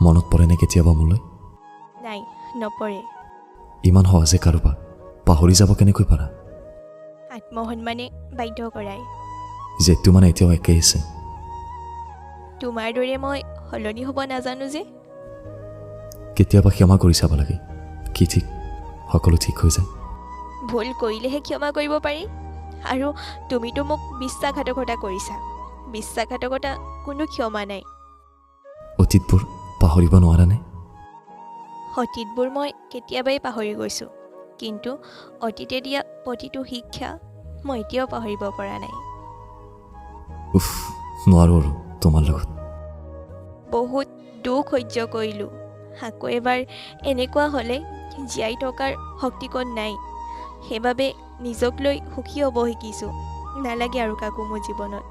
মনত পৰেনে কেতিয়াবা মোলৈ? নাই, নপৰে। ইমান সহজে কাৰোবাক পাহৰি যাব কেনেকৈ পাৰা? আত্মসন্মানে বাধ্য কৰাই। জেদটো মানে এতিয়াও একেই আছে। তোমাৰ দৰে মই সলনি হ'ব নাজানো যে। কেতিয়াবা ক্ষমা কৰি চাব লাগে, কি ঠিক সকলো ঠিক হৈ যায়। ভুল কৰিলেহে ক্ষমা কৰিব পাৰি। আৰু তুমিতো মোক বিশ্বাসঘাতকতা কৰিছা। বিশ্বাসঘাতকতা কোনো ক্ষমা নাই। অতীতবোৰ পাহৰিব নোৱাৰানে? অতীতবোৰ মই কেতিয়াবাই পাহৰি গৈছোঁ, কিন্তু অতীতে দিয়া প্ৰতিটো শিক্ষা মই এতিয়াও পাহৰিব পৰা নাই। উফ, নোৱাৰোঁ আৰু তোমাৰ লগত। বহুত দুখ সহ্য কৰিলোঁ। আকৌ এবাৰ এনেকুৱা হ'লে জীয়াই থকাৰ শক্তিকণ নাই। সেইবাবে নিজক লৈ সুখী হ'ব শিকিছোঁ। নালাগে আৰু কাকো মোৰ জীৱনত।